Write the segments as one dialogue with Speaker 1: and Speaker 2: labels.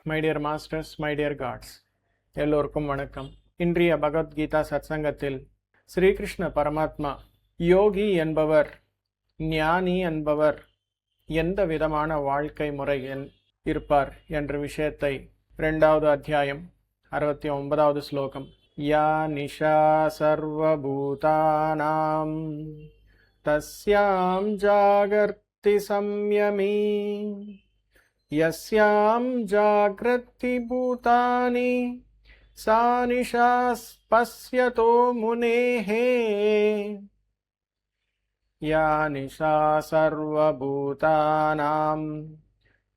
Speaker 1: My dear masters, my dear gods, எல்லோருக்கும் வணக்கம். இன்றைய பகவத்கீதா சத்சங்கத்தில் ஸ்ரீகிருஷ்ண பரமாத்மா யோகி என்பவர், ஞானி என்பவர் எந்த விதமான வாழ்க்கை முறையில் இருப்பார் என்ற விஷயத்தை 2வது அத்தியாயம் 69வது ஸ்லோகம், யா நிஷா சர்வபூதானாம் தஸ்யாம் ஜாகர்த்தி சம்யமீ यस्यां जागृति भूतानि सा निशा पश्यतो मुनेः या निशा सर्वभूतानां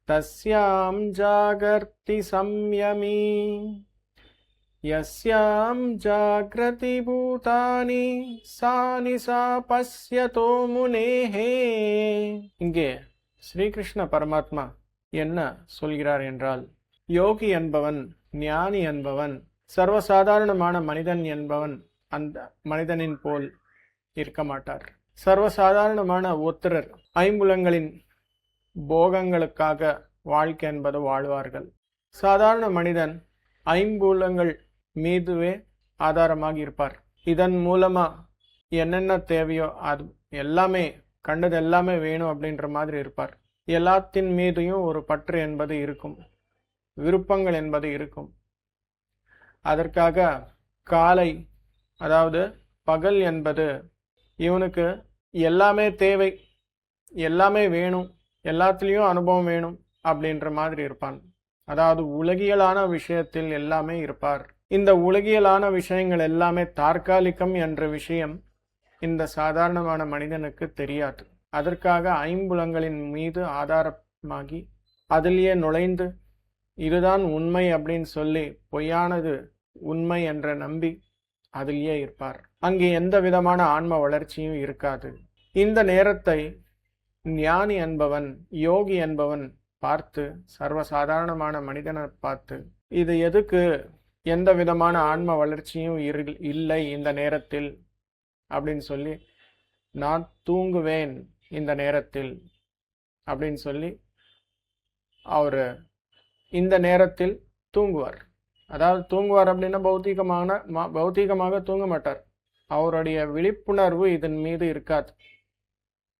Speaker 1: तस्यां जागर्ति संयमी यस्यां जागृति भूतानि सा निशा पश्यतो मुनेः. இங்கே ஸ்ரீகிருஷ்ண பரமாத்மா என்ன சொல்கிறார் என்றால், யோகி என்பவன், ஞானி என்பவன், சர்வசாதாரணமான மனிதன் என்பவன் அந்த மனிதனின் போல் இருக்க மாட்டார். சர்வசாதாரணமான ஒருத்தர் ஐம்புலங்களின் போகங்களுக்காக வாழ்க்கை என்பது வாழ்வார்கள். சாதாரண மனிதன் ஐம்புலங்கள் மீதுவே ஆதாரமாக இருப்பார். இதன் மூலமா என்னென்ன தேவையோ அது எல்லாமே, கண்டது எல்லாமே வேணும் அப்படின்ற மாதிரி இருப்பார். எல்லாத்தின் மீதையும் ஒரு பற்று என்பது இருக்கும், விருப்பங்கள் என்பது இருக்கும். அதற்காக காலை, அதாவது பகல் என்பது இவனுக்கு எல்லாமே தேவை, எல்லாமே வேணும், எல்லாத்துலேயும் அனுபவம் வேணும் அப்படின்ற மாதிரி இருப்பான். அதாவது உலகியலான விஷயத்தில் எல்லாமே இருப்பார். இந்த உலகியலான விஷயங்கள் எல்லாமே தற்காலிகம் என்ற விஷயம் இந்த சாதாரணமான மனிதனுக்கு தெரியாது. அதற்காக ஐம்புலங்களின் மீது ஆதாரமாகி அதிலேயே நுழைந்து இதுதான் உண்மை அப்படின்னு சொல்லி பொய்யானது உண்மை என்ற நம்பி அதிலேயே இருப்பார். அங்கே எந்த விதமான ஆன்ம வளர்ச்சியும் இருக்காது. இந்த நேரத்தை ஞானி என்பவன், யோகி என்பவன் பார்த்து, சர்வசாதாரணமான மனிதனை பார்த்து, இது எதுக்கு, எந்த விதமான ஆன்ம வளர்ச்சியும் இல்லை இந்த நேரத்தில் அப்படின்னு சொல்லி, நான் தூங்குவேன் இந்த நேரத்தில் அப்படின்னு சொல்லி அவர் இந்த நேரத்தில் தூங்குவார். அதாவது தூங்குவார் அப்படின்னா பௌத்திகமாக தூங்க மாட்டார். அவருடைய விழிப்புணர்வு இதன் மீது இருக்காது.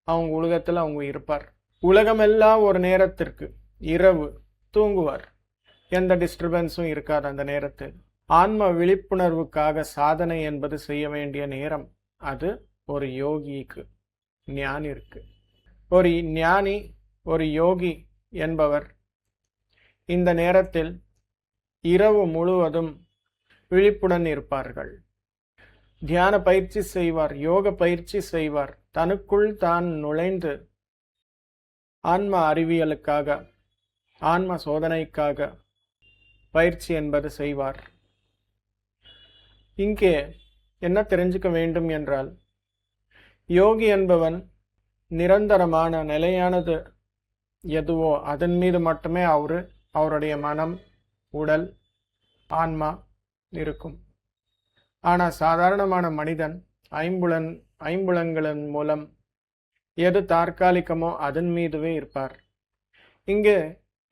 Speaker 1: அவங்க உலகத்தில் அவங்க இருப்பார். உலகமெல்லாம் ஒரு நேரத்திற்கு இரவு தூங்குவார். எந்த டிஸ்டர்பன்ஸும் இருக்காது அந்த நேரத்தில். ஆன்ம விழிப்புணர்வுக்காக சாதனை என்பது செய்ய வேண்டிய நேரம் அது ஒரு யோகிக்கு, ஞானிற்கு. ஒரு ஞானி, ஒரு யோகி என்பவர் இந்த நேரத்தில் இரவு முழுவதும் விழிப்புடன் இருப்பார்கள். தியான பயிற்சி செய்வார், யோக பயிற்சி செய்வார். தனக்குள் தான் நுழைந்து ஆன்ம அறிவியலுக்காக, ஆன்ம சோதனைக்காக பயிற்சி என்பது செய்வார். இங்கே என்ன தெரிஞ்சுக்க வேண்டும் என்றால், யோகி என்பவன் நிரந்தரமான நிலையானது எதுவோ அதன் மீது மட்டுமே அவருடைய மனம், உடல், ஆன்மா இருக்கும். ஆனால் சாதாரணமான மனிதன் ஐம்புலங்களின் மூலம் எது தற்காலிகமோ அதன் மீதுவே இருப்பார். இங்கே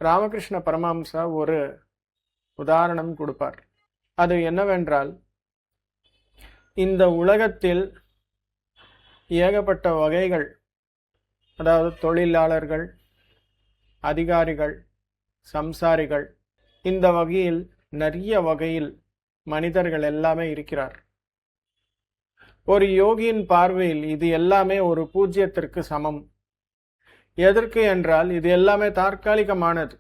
Speaker 1: ராமகிருஷ்ண பரமஹம்சா ஒரு உதாரணம் கொடுப்பார். அது என்னவென்றால், இந்த உலகத்தில் ஏகப்பட்ட வகைகள், அதாவது தொழிலாளர்கள், அதிகாரிகள், சம்சாரிகள், இந்த வகையில் நிறைய வகையில் மனிதர்கள் எல்லாமே இருக்கிறார். ஒரு யோகியின் பார்வையில் இது எல்லாமே ஒரு பூஜ்யத்திற்கு சமம். எதற்கு என்றால், இது எல்லாமே தற்காலிகமானது.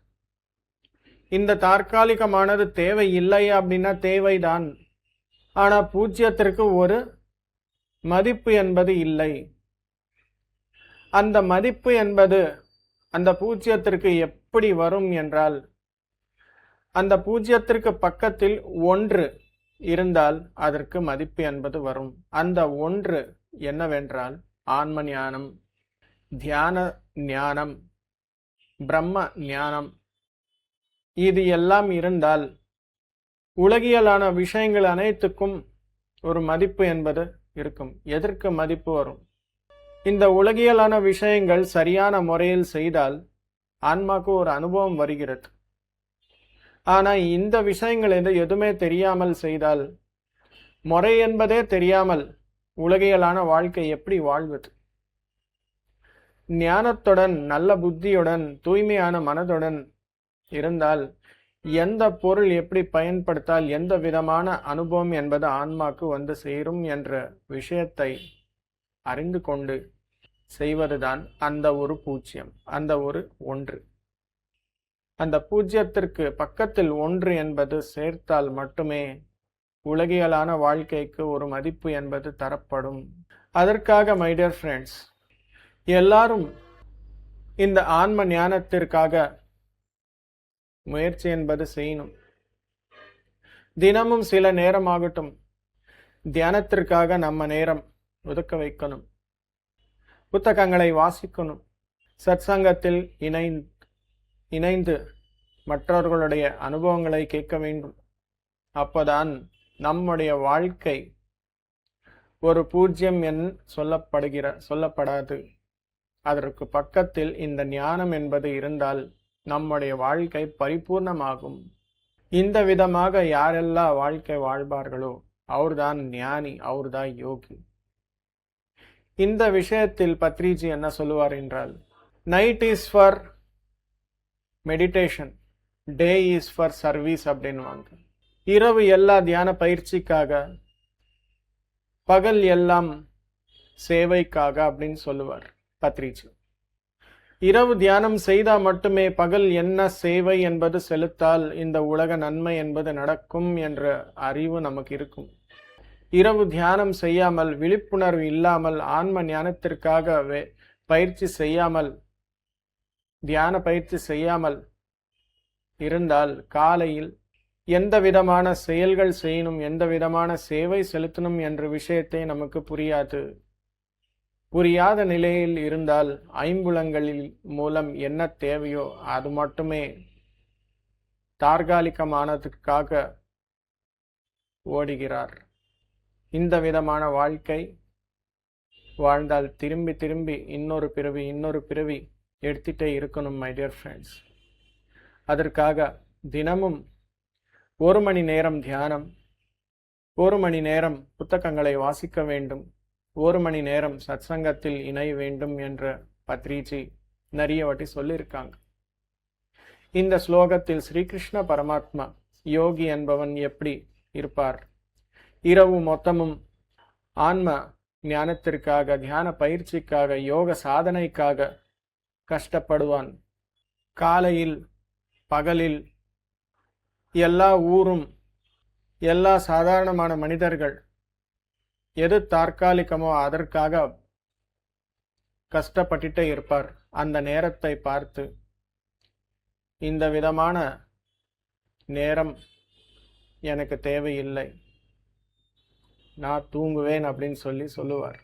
Speaker 1: இந்த தற்காலிகமானது தேவை இல்லை அப்படின்னா தேவைதான். ஆனால் பூஜ்யத்திற்கு ஒரு மதிப்பு என்பது இல்லை. அந்த மதிப்பு என்பது அந்த பூஜ்யத்திற்கு எப்படி வரும் என்றால், அந்த பூஜ்யத்திற்கு பக்கத்தில் ஒன்று இருந்தால் அதற்கு மதிப்பு என்பது வரும். அந்த ஒன்று என்னவென்றால் ஆன்ம ஞானம், தியான ஞானம், பிரம்ம ஞானம். இது எல்லாம் இருந்தால் உலகியலான விஷயங்கள் அனைத்துக்கும் ஒரு மதிப்பு என்பது இருக்கும். எதற்கு மதிப்பு வரும்? இந்த உலகியலான விஷயங்கள் சரியான முறையில் செய்தால் ஆன்மாக்கு ஒரு அனுபவம் வருகிறது. ஆனால் இந்த விஷயங்கள் எதுவுமே தெரியாமல் செய்தால், முறை என்பதே தெரியாமல் உலகியலான வாழ்க்கை எப்படி வாழ்வது? ஞானத்துடன், நல்ல புத்தியுடன், தூய்மையான மனதுடன் இருந்தால் எந்த பொருள் எப்படி பயன்படுத்தால் எந்த விதமான அனுபவம் என்பது ஆன்மாக்கு வந்து சேரும் என்ற விஷயத்தை அறிந்து கொண்டு செய்வதுதான் அந்த ஒரு பூஜ்யம், அந்த ஒரு ஒன்று. அந்த பூஜ்யத்திற்கு பக்கத்தில் ஒன்று என்பது சேர்த்தால் மட்டுமே உலகியலான வாழ்க்கைக்கு ஒரு மதிப்பு என்பது தரப்படும். அதற்காக மை டியர் ஃப்ரெண்ட்ஸ், எல்லாரும் இந்த ஆன்ம ஞானத்திற்காக முயற்சி என்பது செய்யணும். தினமும் சில நேரமாகட்டும் தியானத்திற்காக நம்ம நேரம் ஒதுக்க வைக்கணும். புத்தகங்களை வாசிக்கணும். சத்சங்கத்தில் இணைந்து மற்றவர்களுடைய அனுபவங்களை கேட்க வேண்டும். அப்போதான் நம்முடைய வாழ்க்கை ஒரு பூஜ்யம் என சொல்லப்படாது. அதற்கு பக்கத்தில் இந்த ஞானம் என்பது இருந்தால் நம்முடைய வாழ்க்கை பரிபூர்ணமாகும். இந்த விதமாக யாரெல்லாம் வாழ்க்கை வாழ்வார்களோ அவர்தான் ஞானி, அவர்தான் யோகி. இந்த விஷயத்தில் பத்ரிஜி என்ன சொல்லுவார் என்றால், night is for meditation, day is for service அப்படின்வாங்க. இரவு எல்லா தியான பயிற்சிக்காக, பகல் எல்லாம் சேவைக்காக அப்படின்னு சொல்லுவார் பத்ரிஜி. இரவு தியானம் செய்தால் மட்டுமே பகல் என்ன சேவை என்பது செலுத்தால் இந்த உலக நன்மை என்பது நடக்கும் என்ற அறிவு நமக்கு இருக்கும். இரவு தியானம் செய்யாமல், விழிப்புணர்வு இல்லாமல், ஆன்ம ஞானத்திற்காக பயிற்சி செய்யாமல், தியான பயிற்சி செய்யாமல் இருந்தால் காலையில் எந்த விதமான செயல்கள் செய்யணும், எந்த விதமான சேவை செலுத்தணும் என்ற விஷயத்தை நமக்கு புரியாத நிலையில் இருந்தால் ஐம்புலங்களில் மூலம் என்ன தேவையோ அது மட்டுமே தற்காலிகமானதுக்காக ஓடுகிறார். இந்த விதமான வாழ்க்கை வாழ்ந்தால் திரும்பி திரும்பி இன்னொரு பிறவி எடுத்துட்டே இருக்கணும் மை டியர் ஃப்ரெண்ட்ஸ். அதற்காக தினமும் 1 மணி நேரம் தியானம், 1 மணி நேரம் புத்தகங்களை வாசிக்க வேண்டும், 1 மணி நேரம் சத்சங்கத்தில் இணைய வேண்டும் என்ற பத்ரிஜி நிறைய வாட்டி சொல்லியிருக்காங்க. இந்த ஸ்லோகத்தில் ஸ்ரீகிருஷ்ண பரமாத்மா யோகி என்பவன் எப்படி இருப்பார்? இரவு மொத்தமும் ஆன்ம ஞானத்திற்காக, தியான பயிற்சிக்காக, யோக சாதனைக்காக கஷ்டப்படுவான். காலையில் பகலில் எல்லா ஊரும், எல்லா சாதாரணமான மனிதர்கள் எது தற்காலிகமோ அதற்காக கஷ்டப்பட்டுட்டே இருப்பார். அந்த நேரத்தை பார்த்து இந்த விதமான நேரம் எனக்கு தேவையில்லை, நான் தூங்குவேன் அப்படின்னு சொல்லுவார்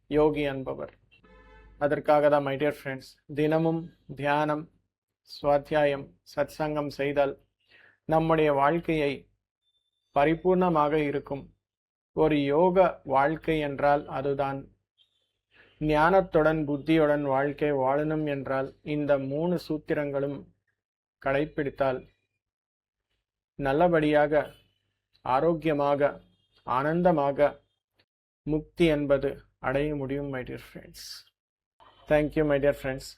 Speaker 1: யோகி என்பவர். அதற்காக தான் மை டியர் ஃப்ரெண்ட்ஸ், தினமும் தியானம், சுவாத்தியாயம், சத்சங்கம் செய்தால் நம்முடைய வாழ்க்கையை பரிபூர்ணமாக இருக்கும். ஒரு யோக வாழ்க்கை என்றால் அதுதான். ஞானத்துடன் புத்தியுடன் வாழ்க்கை வாழணும் என்றால் இந்த 3 சூத்திரங்களும் கடைப்பிடித்தால் நல்லபடியாக, ஆரோக்கியமாக, ஆனந்தமாக முக்தி என்பது அடைய முடியும் my dear friends. Thank you my dear friends.